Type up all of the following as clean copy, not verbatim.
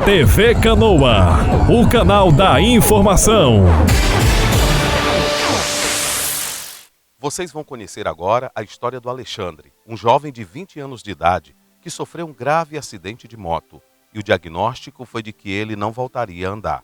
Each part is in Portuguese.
TV Canoa, o canal da informação. Vocês vão conhecer agora a história do Alexandre, um jovem de 20 anos de idade que sofreu um grave acidente de moto e o diagnóstico foi de que ele não voltaria a andar.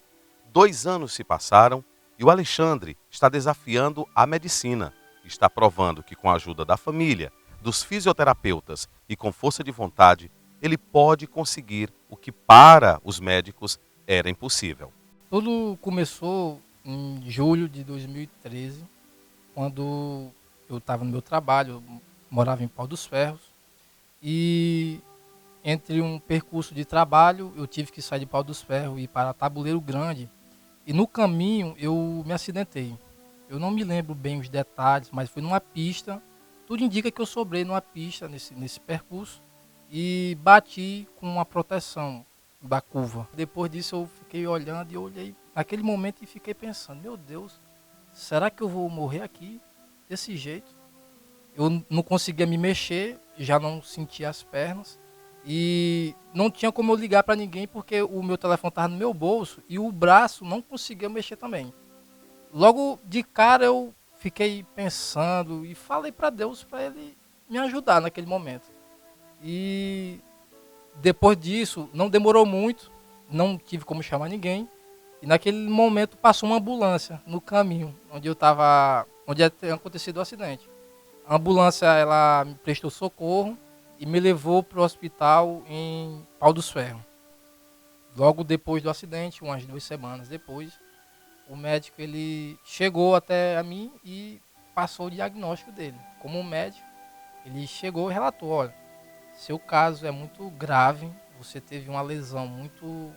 2 anos se passaram e o Alexandre está desafiando a medicina. Está provando que com a ajuda da família, dos fisioterapeutas e com força de vontade, ele pode conseguir o que para os médicos era impossível. Tudo começou em julho de 2013, quando eu estava no meu trabalho, eu morava em Pau dos Ferros, e entre um percurso de trabalho eu tive que sair de Pau dos Ferros e ir para Tabuleiro Grande, e no caminho eu me acidentei. Eu não me lembro bem os detalhes, mas foi numa pista, tudo indica que eu sobrei numa pista nesse percurso, e bati com uma proteção da curva. Depois disso eu fiquei olhando e eu olhei naquele momento e fiquei pensando, meu Deus, será que eu vou morrer aqui desse jeito? Eu não conseguia me mexer, já não sentia as pernas e não tinha como eu ligar para ninguém porque o meu telefone estava no meu bolso e o braço não conseguia mexer também. Logo de cara eu fiquei pensando e falei para Deus para ele me ajudar naquele momento. E depois disso, não demorou muito, não tive como chamar ninguém. E naquele momento passou uma ambulância no caminho, onde tinha acontecido o acidente. A ambulância ela me prestou socorro e me levou para o hospital em Pau dos Ferros. Logo depois do acidente, umas 2 semanas depois, o médico ele chegou até a mim e passou o diagnóstico dele. Como médico, ele chegou e relatou, olha, seu caso é muito grave, você teve uma lesão muito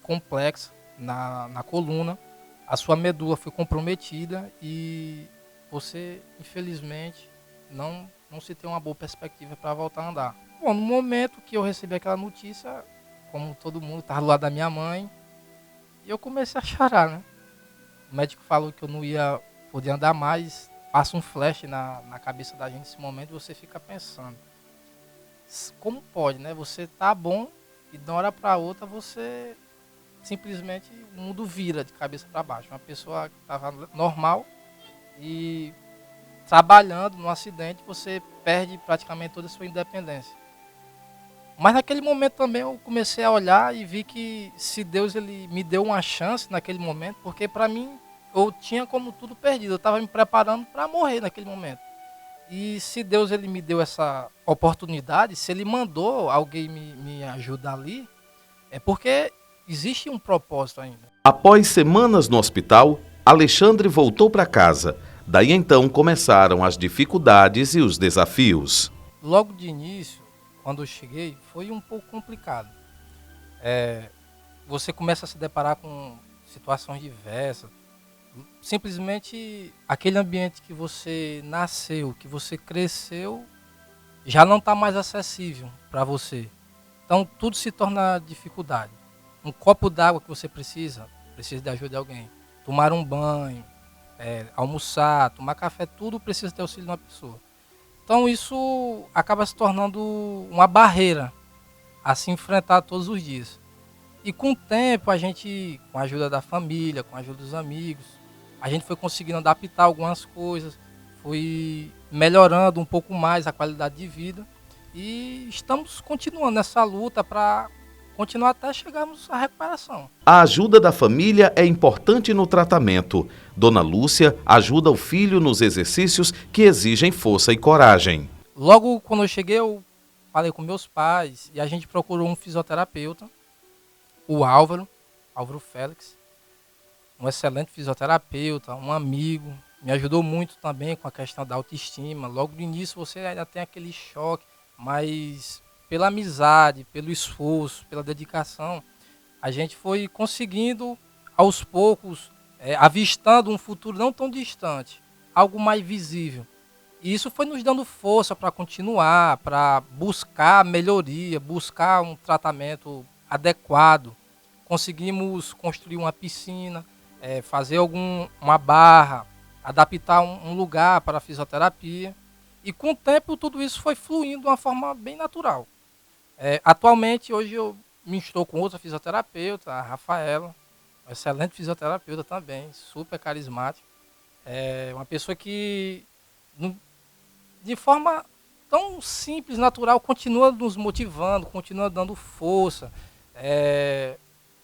complexa na coluna, a sua medula foi comprometida e você, infelizmente, não se tem uma boa perspectiva para voltar a andar. Bom, no momento que eu recebi aquela notícia, como todo mundo, estava do lado da minha mãe, e eu comecei a chorar, né? O médico falou que eu não ia poder andar mais, passa um flash na cabeça da gente nesse momento e você fica pensando, como pode, né? Você tá bom e de uma hora para outra você simplesmente o mundo vira de cabeça para baixo. Uma pessoa que estava normal e trabalhando no acidente, você perde praticamente toda a sua independência. Mas naquele momento também eu comecei a olhar e vi que se Deus ele me deu uma chance naquele momento, porque para mim eu tinha como tudo perdido, eu estava me preparando para morrer naquele momento. E se Deus ele me deu essa oportunidade, se ele mandou alguém me ajudar ali, é porque existe um propósito ainda. Após semanas no hospital, Alexandre voltou para casa. Daí então começaram as dificuldades e os desafios. Logo de início, quando eu cheguei, foi um pouco complicado. Você começa a se deparar com situações diversas. Simplesmente aquele ambiente que você nasceu, que você cresceu, já não está mais acessível para você. Então tudo se torna dificuldade. Um copo d'água que você precisa de ajuda de alguém. Tomar um banho, almoçar, tomar café, tudo precisa ter auxílio de uma pessoa. Então isso acaba se tornando uma barreira a se enfrentar todos os dias. E com o tempo a gente, com a ajuda da família, com a ajuda dos amigos, a gente foi conseguindo adaptar algumas coisas, foi melhorando um pouco mais a qualidade de vida e estamos continuando nessa luta para continuar até chegarmos à recuperação. A ajuda da família é importante no tratamento. Dona Lúcia ajuda o filho nos exercícios que exigem força e coragem. Logo quando eu cheguei, eu falei com meus pais e a gente procurou um fisioterapeuta, o Álvaro Félix, um excelente fisioterapeuta, um amigo, me ajudou muito também com a questão da autoestima. Logo no início você ainda tem aquele choque, mas pela amizade, pelo esforço, pela dedicação, a gente foi conseguindo aos poucos, avistando um futuro não tão distante, algo mais visível. E isso foi nos dando força para continuar, para buscar melhoria, buscar um tratamento adequado. Conseguimos construir uma piscina, fazer uma barra, adaptar um lugar para a fisioterapia. E com o tempo tudo isso foi fluindo de uma forma bem natural. Atualmente, hoje eu me estou com outra fisioterapeuta, a Rafaela, uma excelente fisioterapeuta também, super carismática. É uma pessoa que, de forma tão simples, natural, continua nos motivando, continua dando força,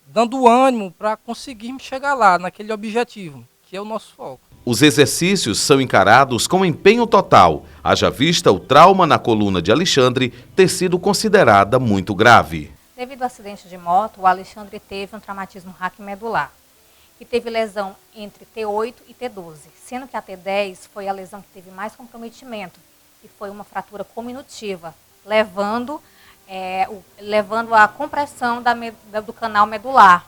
dando ânimo para conseguirmos chegar lá, naquele objetivo, que é o nosso foco. Os exercícios são encarados com empenho total, haja vista o trauma na coluna de Alexandre ter sido considerada muito grave. Devido ao acidente de moto, o Alexandre teve um traumatismo raquimedular e teve lesão entre T8 e T12, sendo que a T10 foi a lesão que teve mais comprometimento, que foi uma fratura cominutiva, levando a compressão do canal medular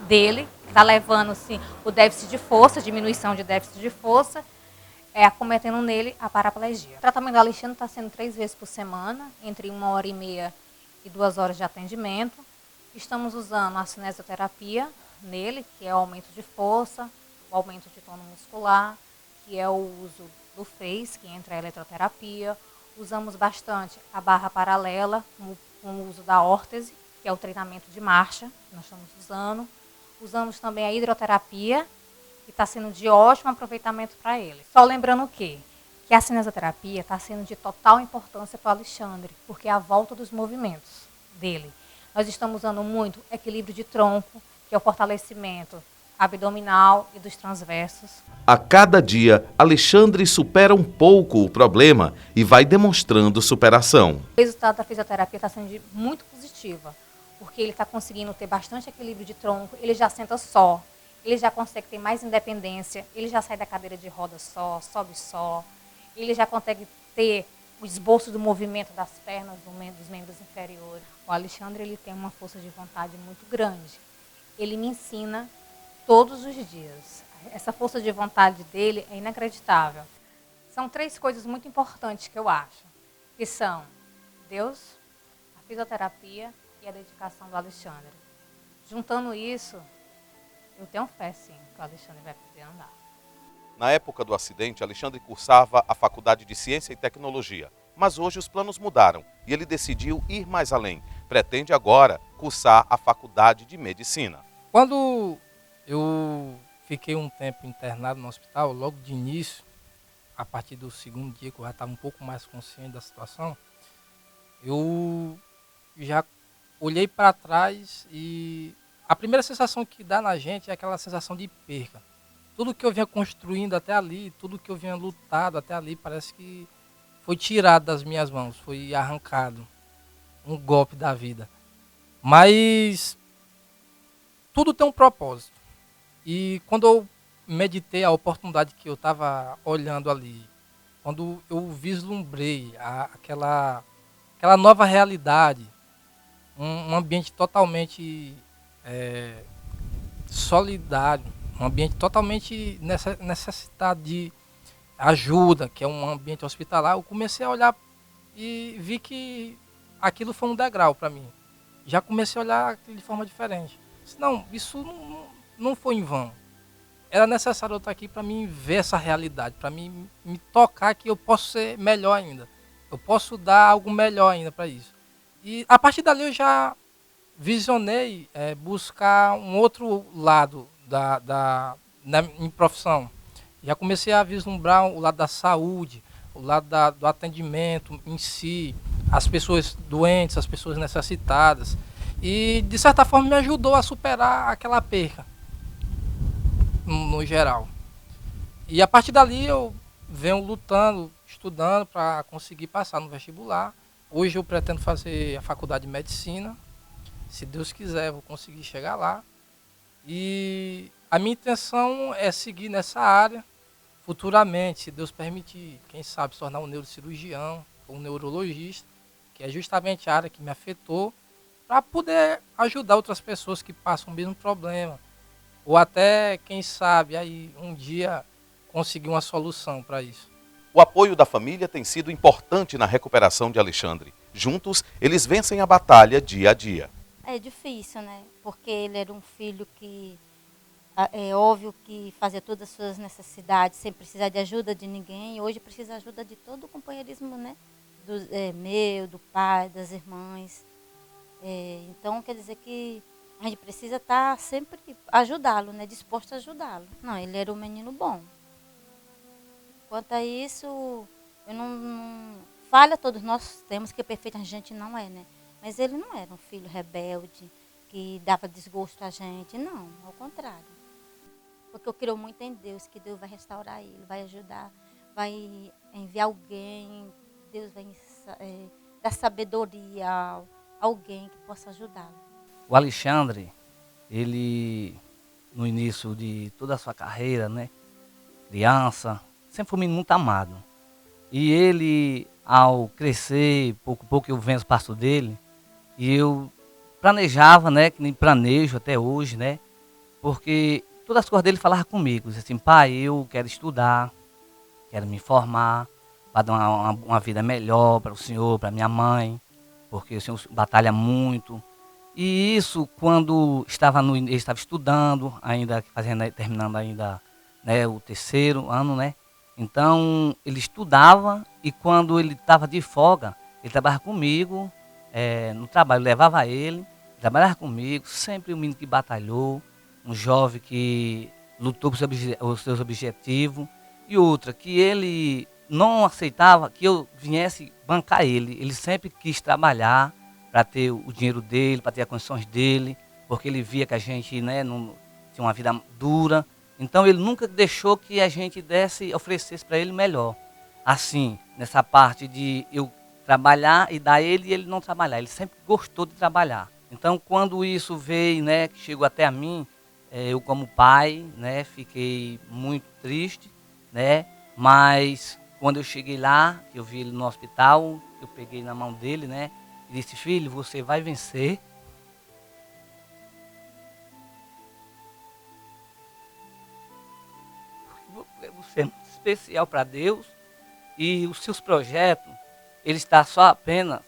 dele, está levando assim, o déficit de força, diminuição de déficit de força, acometendo nele a paraplegia. O tratamento do Alexandre está sendo 3 vezes por semana, entre 1h30 e 2 horas de atendimento. Estamos usando a cinesioterapia nele, que é o aumento de força, o aumento de tônus muscular, que é o uso do FACE, que entra a eletroterapia. Usamos bastante a barra paralela, com o uso da órtese, que é o treinamento de marcha que nós estamos usando. Usamos também a hidroterapia, que está sendo de ótimo aproveitamento para ele. Só lembrando que a cinesioterapia está sendo de total importância para o Alexandre, porque é a volta dos movimentos dele. Nós estamos usando muito equilíbrio de tronco, que é o fortalecimento abdominal e dos transversos. A cada dia, Alexandre supera um pouco o problema e vai demonstrando superação. O resultado da fisioterapia está sendo muito positivo, porque ele está conseguindo ter bastante equilíbrio de tronco, ele já senta só, ele já consegue ter mais independência, ele já sai da cadeira de roda só, sobe só, ele já consegue ter o esboço do movimento das pernas, dos membros inferiores. O Alexandre ele tem uma força de vontade muito grande. Ele me ensina todos os dias. Essa força de vontade dele é inacreditável. São 3 coisas muito importantes que eu acho, que são Deus, a fisioterapia e a dedicação do Alexandre. Juntando isso, eu tenho fé, sim, que o Alexandre vai poder andar. Na época do acidente, Alexandre cursava a Faculdade de Ciência e Tecnologia. Mas hoje os planos mudaram e ele decidiu ir mais além. Pretende agora cursar a Faculdade de Medicina. Quando eu fiquei um tempo internado no hospital, logo de início, a partir do 2º dia que eu já estava um pouco mais consciente da situação, eu já olhei para trás e a primeira sensação que dá na gente é aquela sensação de perca. Tudo que eu vinha construindo até ali, tudo que eu vinha lutado até ali, parece que foi tirado das minhas mãos, foi arrancado, um golpe da vida. Mas tudo tem um propósito. E quando eu meditei a oportunidade que eu estava olhando ali, quando eu vislumbrei aquela nova realidade, um ambiente totalmente solidário, um ambiente totalmente necessitado de ajuda, que é um ambiente hospitalar, eu comecei a olhar e vi que aquilo foi um degrau para mim. Já comecei a olhar aquilo de forma diferente. Disse, não, isso não foi em vão. Era necessário eu estar aqui para mim ver essa realidade, para mim me tocar que eu posso ser melhor ainda. Eu posso dar algo melhor ainda para isso. E a partir dali eu já visionei buscar um outro lado da minha profissão. Já comecei a vislumbrar o lado da saúde, o lado do atendimento em si, as pessoas doentes, as pessoas necessitadas. E, de certa forma, me ajudou a superar aquela perca, no geral. E, a partir dali, eu venho lutando, estudando para conseguir passar no vestibular. Hoje eu pretendo fazer a faculdade de medicina. Se Deus quiser, eu vou conseguir chegar lá. E a minha intenção é seguir nessa área futuramente, se Deus permitir, quem sabe se tornar um neurocirurgião ou um neurologista, que é justamente a área que me afetou, para poder ajudar outras pessoas que passam o mesmo problema. Ou até, quem sabe, aí um dia conseguir uma solução para isso. O apoio da família tem sido importante na recuperação de Alexandre. Juntos, eles vencem a batalha dia a dia. É difícil, né? Porque ele era um filho que, é óbvio que fazia todas as suas necessidades sem precisar de ajuda de ninguém. Hoje precisa de ajuda de todo o companheirismo, né? Meu, do pai, das irmãs. Então, quer dizer que a gente precisa estar sempre ajudá-lo, né? Disposto a ajudá-lo. Não, ele era um menino bom. Quanto a isso, eu não... Falha todos nós temos, que perfeito a gente não é, né? Mas ele não era um filho rebelde, que dava desgosto a gente. Não, ao contrário. Porque eu creio muito em Deus, que Deus vai restaurar ele, vai ajudar, vai enviar alguém, Deus vai dar sabedoria a alguém que possa ajudá-lo. O Alexandre, ele, no início de toda a sua carreira, né, criança, sempre foi um menino muito amado. E ele, ao crescer, pouco a pouco eu vendo os passos dele, e eu planejava, né, que nem planejo até hoje, né, porque todas as coisas dele falavam comigo, dizia assim, pai, eu quero estudar, quero me formar, para dar uma vida melhor para o senhor, para minha mãe, porque o senhor batalha muito. E isso, quando ele estava estudando, ainda terminando ainda, né, o terceiro ano, né? Então, ele estudava e quando ele estava de folga, ele trabalhava comigo, no trabalho, eu levava ele trabalhava comigo, sempre um menino que batalhou, um jovem que lutou por os seus objetivos. E outra, que ele não aceitava que eu viesse bancar ele. Ele sempre quis trabalhar para ter o dinheiro dele, para ter as condições dele, porque ele via que a gente, né, não tinha uma vida dura. Então ele nunca deixou que a gente oferecesse para ele melhor. Assim, nessa parte de eu trabalhar e dar ele e ele não trabalhar. Ele sempre gostou de trabalhar. Então quando isso veio, né, que chegou até a mim, eu como pai, né, fiquei muito triste, né, mas quando eu cheguei lá, que eu vi ele no hospital, eu peguei na mão dele, né, e disse, filho, você vai vencer. Você é muito especial para Deus e os seus projetos, ele está só apenas,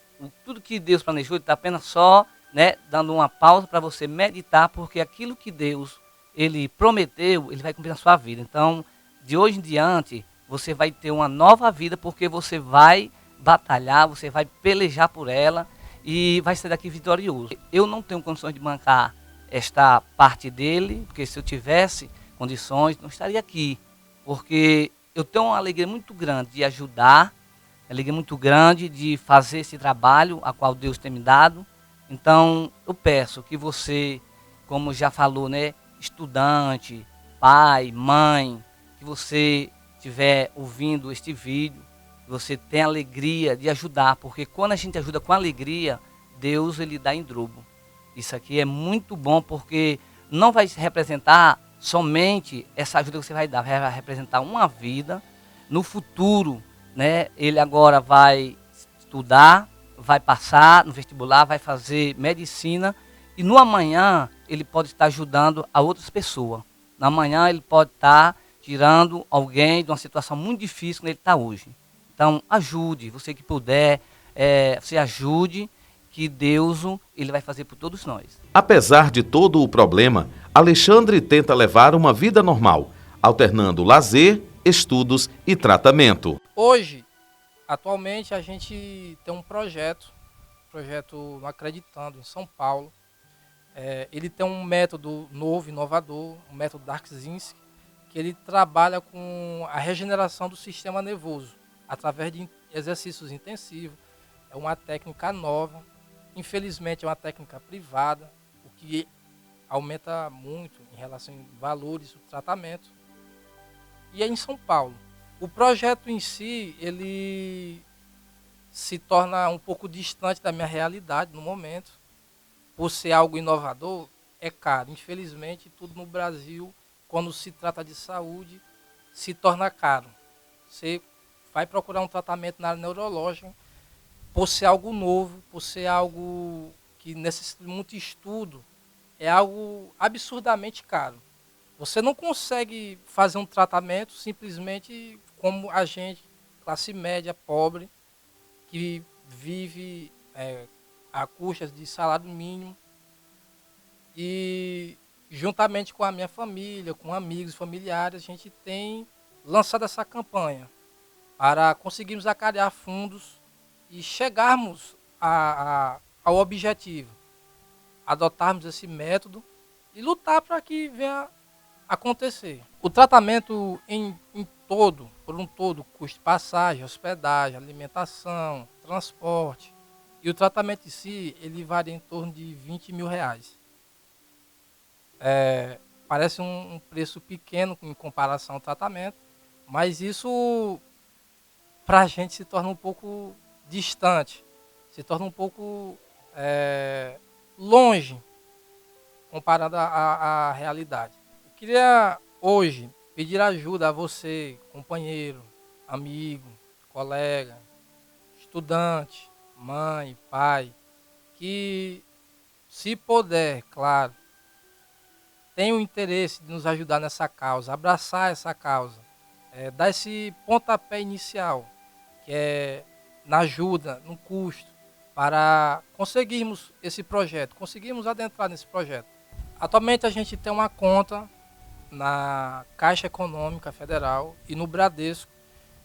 tudo que Deus planejou, ele está apenas só, né, dando uma pausa para você meditar, porque aquilo que Deus ele prometeu, ele vai cumprir na sua vida. Então, de hoje em diante, você vai ter uma nova vida, porque você vai batalhar, você vai pelejar por ela e vai sair daqui vitorioso. Eu não tenho condições de bancar esta parte dele, porque se eu tivesse condições, não estaria aqui. Porque eu tenho uma alegria muito grande de ajudar, uma alegria muito grande de fazer esse trabalho a qual Deus tem me dado. Então, eu peço que você, como já falou, né, estudante, pai, mãe, que você estiver ouvindo este vídeo, que você tenha alegria de ajudar, porque quando a gente ajuda com alegria, Deus ele dá em dobro. Isso aqui é muito bom, porque não vai representar somente essa ajuda que você vai dar, vai representar uma vida. No futuro, né, ele agora vai estudar, vai passar no vestibular, vai fazer medicina e no amanhã ele pode estar ajudando a outras pessoas. No amanhã ele pode estar tirando alguém de uma situação muito difícil que ele está hoje. Então ajude, você que puder, você ajude, que Deus ele vai fazer por todos nós. Apesar de todo o problema, Alexandre tenta levar uma vida normal, alternando lazer, estudos e tratamento. Hoje, atualmente, a gente tem um projeto no Acreditando, em São Paulo. Ele tem um método novo, inovador, um método Darkzinski, que ele trabalha com a regeneração do sistema nervoso, através de exercícios intensivos. É uma técnica nova, infelizmente é uma técnica privada, o que aumenta muito em relação a valores do tratamento. E é em São Paulo. O projeto em si, ele se torna um pouco distante da minha realidade no momento. Por ser algo inovador, é caro. Infelizmente, tudo no Brasil, quando se trata de saúde, se torna caro. Você vai procurar um tratamento na área neurológica, por ser algo novo, por ser algo que necessita de muito estudo, é algo absurdamente caro. Você não consegue fazer um tratamento simplesmente como a gente, classe média, pobre, que vive a custas de salário mínimo. E juntamente com a minha família, com amigos, familiares, a gente tem lançado essa campanha para conseguirmos acarear fundos e chegarmos ao objetivo. adotarmos esse método e lutar para que venha acontecer. O tratamento por um todo, custo de passagem, hospedagem, alimentação, transporte, e o tratamento em si, ele varia em torno de R$20 mil. Parece um preço pequeno em comparação ao tratamento, mas isso para a gente se torna um pouco distante, se torna um pouco longe comparado à realidade. Eu queria hoje pedir ajuda a você, companheiro, amigo, colega, estudante, mãe, pai, que se puder, claro, tem o interesse de nos ajudar nessa causa, abraçar essa causa, dar esse pontapé inicial, que é na ajuda, no custo, para conseguirmos esse projeto, conseguirmos adentrar nesse projeto. Atualmente a gente tem uma conta na Caixa Econômica Federal e no Bradesco,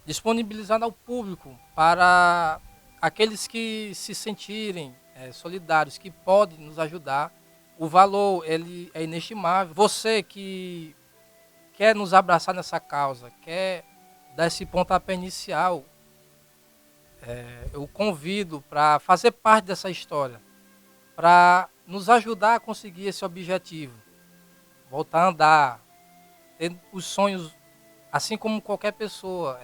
disponibilizada ao público para aqueles que se sentirem solidários, que podem nos ajudar. O valor ele é inestimável. Você que quer nos abraçar nessa causa, quer dar esse pontapé inicial, eu convido para fazer parte dessa história, para nos ajudar a conseguir esse objetivo, voltar a andar, ter os sonhos, assim como qualquer pessoa,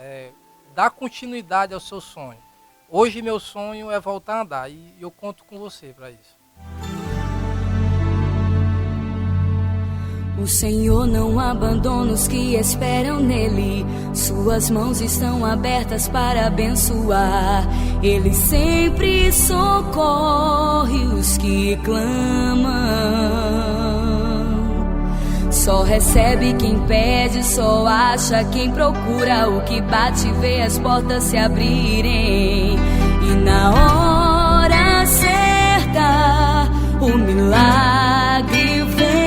dar continuidade ao seu sonho. Hoje meu sonho é voltar a andar e eu conto com você para isso. O Senhor não abandona os que esperam nele. Suas mãos estão abertas para abençoar. Ele sempre socorre os que clamam. Só recebe quem pede, só acha quem procura. O que bate vê as portas se abrirem. E na hora certa o milagre vem.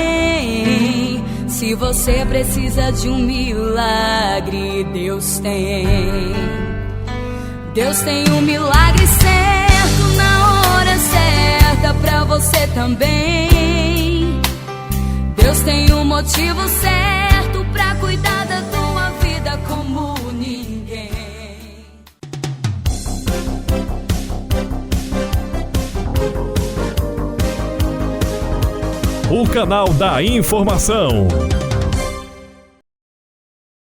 Se você precisa de um milagre, Deus tem. Deus tem um milagre certo na hora certa pra você também. Deus tem um motivo certo pra cuidar da tua vida como ninguém. O canal da informação.